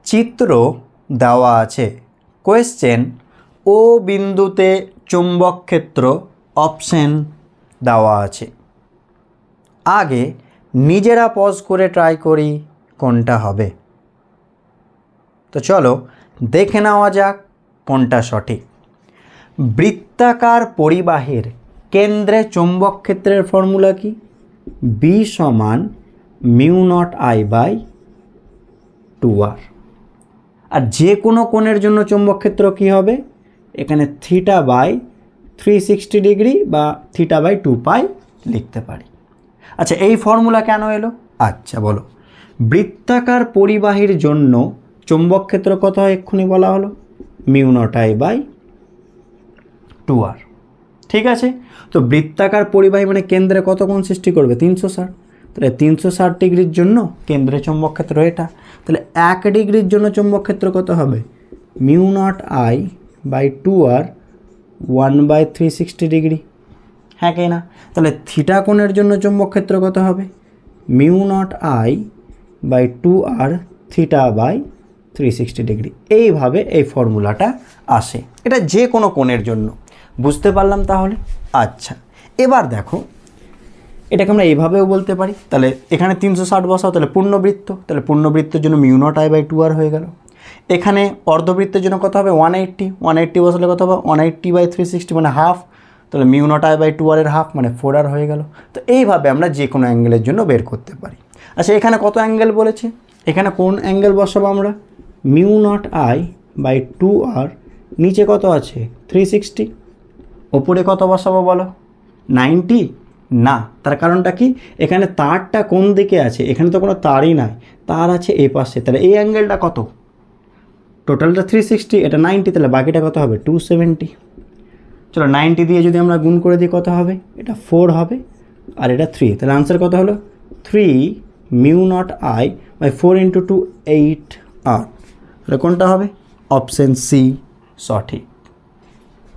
চিত্র দেওয়া আছে। কোয়েশ্চেন, ও বিন্দুতে চুম্বক ক্ষেত্র অপশন দেওয়া আছে। আগে নিজেরা পজ করে ট্রাই করি কোনটা হবে। তো চলো দেখে নেওয়া যাক কোনটা সঠিক। বৃত্তাকার পরিবাহীর কেন্দ্রে চৌম্বক ক্ষেত্রের ফর্মুলা কি? বি সমান mu naught I by 2r। আর যে কোনো কোণের জন্য চৌম্বক ক্ষেত্র কী হবে? এখানে থিটা বাই 360 ডিগ্রি বা থিটা বাই 2 পাই লিখতে পারি। আচ্ছা, এই ফর্মুলা কেন এলো? আচ্ছা বলো, বৃত্তাকার পরিবাহীর জন্য চৌম্বক ক্ষেত্র কত হয় এক্ষুনি বলা হলো? Mu naught I by 2r। ঠিক আছে, তো বৃত্তাকার পরিবাহী মানে কেন্দ্রে কত কোণ সৃষ্টি করবে? 360। তাহলে 360 ডিগ্রির জন্য কেন্দ্রে চৌম্বক ক্ষেত্র এটা। তাহলে 1 ডিগ্রির জন্য চৌম্বক ক্ষেত্র কত হবে? Mu naught I by 2r 1/360 degree. হ্যাঁ কি না? তাহলে থিটা কোণের জন্য চৌম্বক ক্ষেত্র কত হবে? Mu naught I by 2r theta by 360 degree. এইভাবে এই ফর্মুলাটা আসে, এটা যে কোনো কোণের জন্য। বুঝতে পারলাম তাহলে? আচ্ছা, এবার দেখো, এটাকে আমরা এইভাবেও বলতে পারি। তাহলে এখানে 360 বসাও, তাহলে পূর্ণবৃত্ত, তাহলে পূর্ণবৃত্তের জন্য mu naught I by 2r হয়ে গেল। এখানে অর্ধবৃত্তের জন্য কত হবে? 180 বসালে কত হবে? 180/360 মানে হাফ। তাহলে mu naught I by 2r এর হাফ মানে 4r হয়ে গেল। তো এইভাবে আমরা যে কোনো অ্যাঙ্গেলের জন্য বের করতে পারি। আচ্ছা, এখানে কত অ্যাঙ্গেল বলেছে? এখানে কোন অ্যাঙ্গেল বসাবো আমরা? Mu naught I by 2r, নিচে কত আছে? 360। ওপরে কত বসাবো বলো? 90 না। তার কারণটা কি? এখানে তারটা কোন দিকে আছে? এখানে তো কোনো তারই নাই, তার আছে এই পাশে। তাহলে এই অ্যাঙ্গেলটা কত? টোটালটা 360, এটা 90, তাহলে বাকিটা কত হবে? 270। চলো 90 দিয়ে যদি আমরা গুণ করে দিই কত হবে? এটা 4 হবে আর এটা 3। তাহলে আনসার কত হলো? 3 mu naught I by 4 × 2 8r। তাহলে কোনটা হবে? অপশন সি সঠিক।